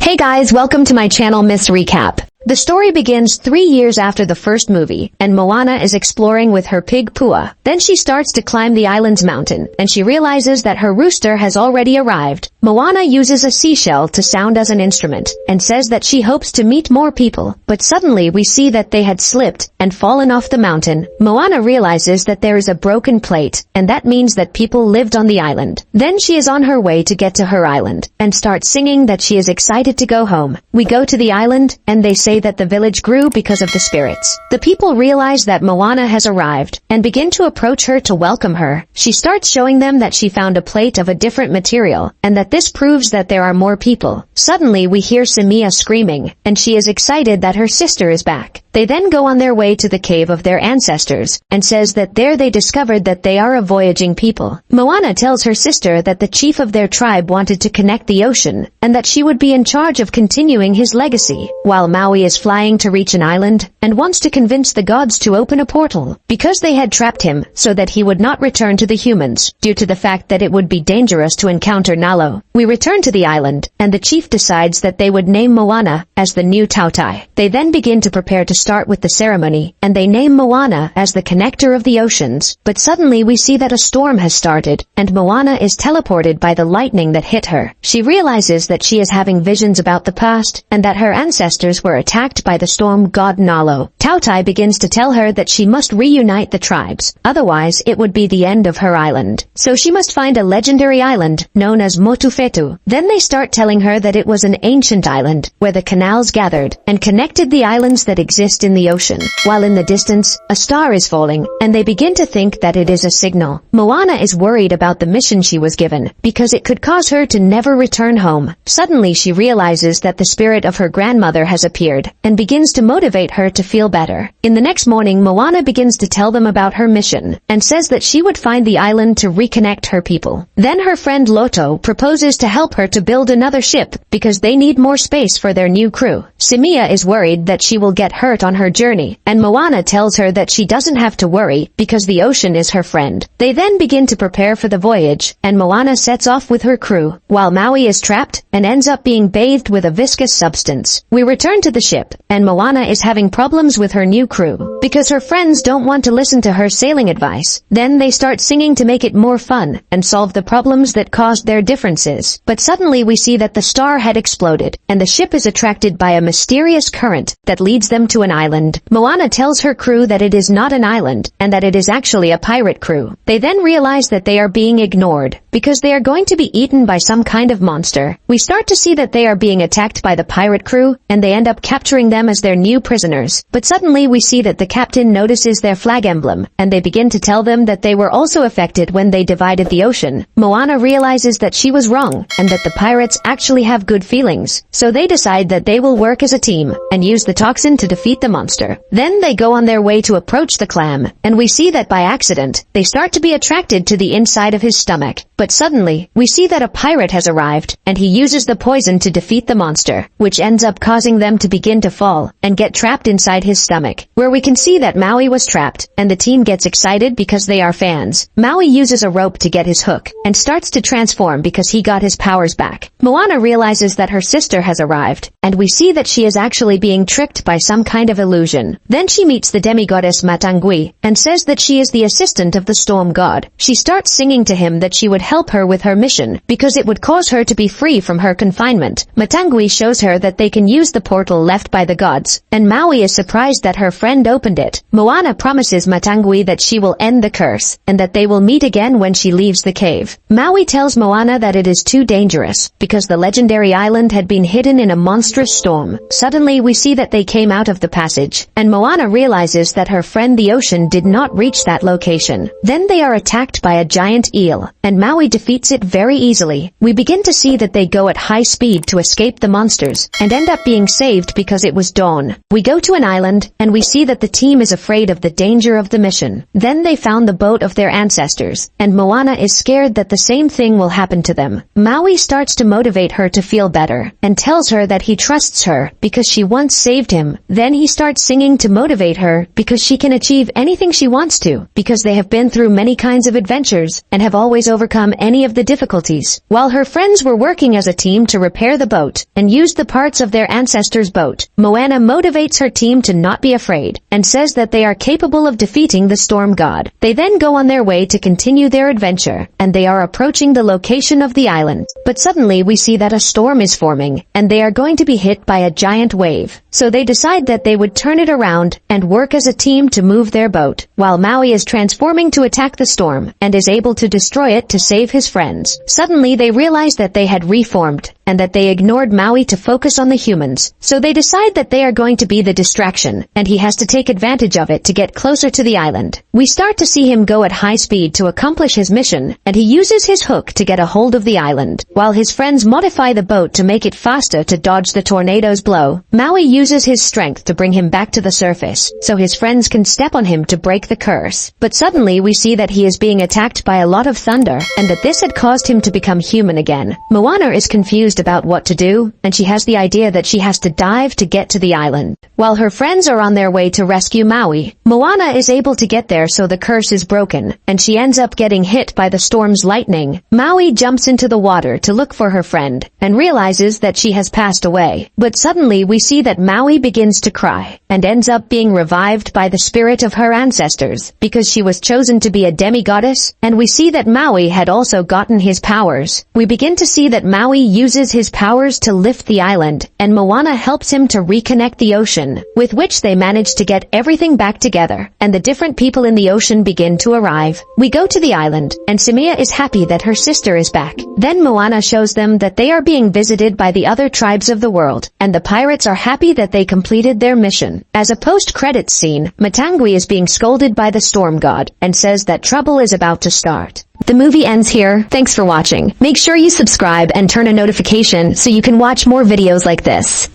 Hey guys, welcome to my channel Miss Recap. The story begins 3 years after the first movie, and Moana is exploring with her pig Pua. Then she starts to climb the island's mountain, and she realizes that her rooster has already arrived. Moana uses a seashell to sound as an instrument, and says that she hopes to meet more people, but suddenly we see that they had slipped and fallen off the mountain. Moana realizes that there is a broken plate, and that means that people lived on the island. Then she is on her way to get to her island, and starts singing that she is excited to go home. We go to the island, and they say that the village grew because of the spirits. The people realize that Moana has arrived, and begin to approach her to welcome her. She starts showing them that she found a plate of a different material, and that this proves that there are more people. Suddenly we hear Simia screaming, and she is excited that her sister is back. They then go on their way to the cave of their ancestors, and says that there they discovered that they are a voyaging people. Moana tells her sister that the chief of their tribe wanted to connect the ocean, and that she would be in charge of continuing his legacy, while Maui is flying to reach an island, and wants to convince the gods to open a portal, because they had trapped him, so that he would not return to the humans, due to the fact that it would be dangerous to encounter Nalo. We return to the island, and the chief decides that they would name Moana as the new Tautai. They then begin to prepare to start with the ceremony, and they name Moana as the connector of the oceans. But suddenly we see that a storm has started, and Moana is teleported by the lightning that hit her. She realizes that she is having visions about the past, and that her ancestors were attacked by the storm god Nalo. Tautai begins to tell her that she must reunite the tribes, otherwise it would be the end of her island. So she must find a legendary island, known as Motufetu. Then they start telling her that it was an ancient island, where the canals gathered, and connected the islands that exist in the ocean. While in the distance, a star is falling, and they begin to think that it is a signal. Moana is worried about the mission she was given, because it could cause her to never return home. Suddenly she realizes that the spirit of her grandmother has appeared, and begins to motivate her to feel better. In the next morning, Moana begins to tell them about her mission, and says that she would find the island to reconnect her people. Then her friend Loto proposes to help her to build another ship, because they need more space for their new crew. Simia is worried that she will get hurt on her journey, and Moana tells her that she doesn't have to worry, because the ocean is her friend. They then begin to prepare for the voyage, and Moana sets off with her crew, while Maui is trapped, and ends up being bathed with a viscous substance. We return to the ship, and Moana is having problems with her new crew, because her friends don't want to listen to her sailing advice. Then they start singing to make it more fun, and solve the problems that caused their differences. But suddenly we see that the star had exploded, and the ship is attracted by a mysterious current that leads them to an island. Moana tells her crew that it is not an island, and that it is actually a pirate crew. They then realize that they are being ignored, because they are going to be eaten by some kind of monster. We start to see that they are being attacked by the pirate crew, and they end up capturing them as their new prisoners. But suddenly we see that the captain notices their flag emblem, and they begin to tell them that they were also affected when they divided the ocean. Moana realizes that she was wrong, and that the pirates actually have good feelings. So they decide that they will work as a team, and use the toxin to defeat the monster. Then they go on their way to approach the Clam, and we see that by accident, they start to be attracted to the inside of his stomach. But suddenly, we see that a pirate has arrived, and he uses the poison to defeat the monster, which ends up causing them to begin to fall, and get trapped inside his stomach, where we can see that Maui was trapped, and the team gets excited because they are fans. Maui uses a rope to get his hook, and starts to transform because he got his powers back. Moana realizes that her sister has arrived, and we see that she is actually being tricked by some kind of illusion. Then she meets the demigoddess Matangi, and says that she is the assistant of the storm god. She starts singing to him that she would help her with her mission, because it would cause her to be free from her confinement. Matangi shows her that they can use the portal left by the gods, and Maui is surprised that her friend opened it. Moana promises Matangi that she will end the curse, and that they will meet again when she leaves the cave. Maui tells Moana that it is too dangerous, because the legendary island had been hidden in a monstrous storm. Suddenly we see that they came out of the passage, and Moana realizes that her friend the ocean did not reach that location. Then they are attacked by a giant eel, and Maui defeats it very easily. We begin to see that they go at high speed to escape the monsters, and end up being saved because it was dawn. We go to an island, and we see that the team is afraid of the danger of the mission. Then they found the boat of their ancestors, and Moana is scared that the same thing will happen to them. Maui starts to motivate her to feel better, and tells her that he trusts her, because she once saved him. Then he Maui starts singing to motivate her because she can achieve anything she wants to, because they have been through many kinds of adventures and have always overcome any of the difficulties. While her friends were working as a team to repair the boat and use the parts of their ancestors' boat, Moana motivates her team to not be afraid and says that they are capable of defeating the storm god. They then go on their way to continue their adventure, and they are approaching the location of the island. But suddenly we see that a storm is forming, and they are going to be hit by a giant wave. So they decide that they would turn it around and work as a team to move their boat, while Maui is transforming to attack the storm and is able to destroy it to save his friends. Suddenly they realize that they had reformed, and that they ignored Maui to focus on the humans. So they decide that they are going to be the distraction, and he has to take advantage of it to get closer to the island. We start to see him go at high speed to accomplish his mission, and he uses his hook to get a hold of the island. While his friends modify the boat to make it faster to dodge the tornado's blow, Maui uses his strength to bring him back to the surface, so his friends can step on him to break the curse. But suddenly we see that he is being attacked by a lot of thunder, and that this had caused him to become human again. Moana is confused about what to do, and she has the idea that she has to dive to get to the island. While her friends are on their way to rescue Maui, Moana is able to get there so the curse is broken, and she ends up getting hit by the storm's lightning. Maui jumps into the water to look for her friend, and realizes that she has passed away. But suddenly we see that Maui begins to cry, and ends up being revived by the spirit of her ancestors, because she was chosen to be a demigoddess, and we see that Maui had also gotten his powers. We begin to see that Maui uses his powers to lift the island, and Moana helps him to reconnect the ocean, with which they manage to get everything back together, and the different people in the ocean begin to arrive. We go to the island, and Simea is happy that her sister is back. Then Moana shows them that they are being visited by the other tribes of the world, and the pirates are happy that they completed their mission. As a post-credits scene, Matangi is being scolded by the storm god, and says that trouble is about to start. The movie ends here. Thanks for watching. Make sure you subscribe and turn on notification so you can watch more videos like this.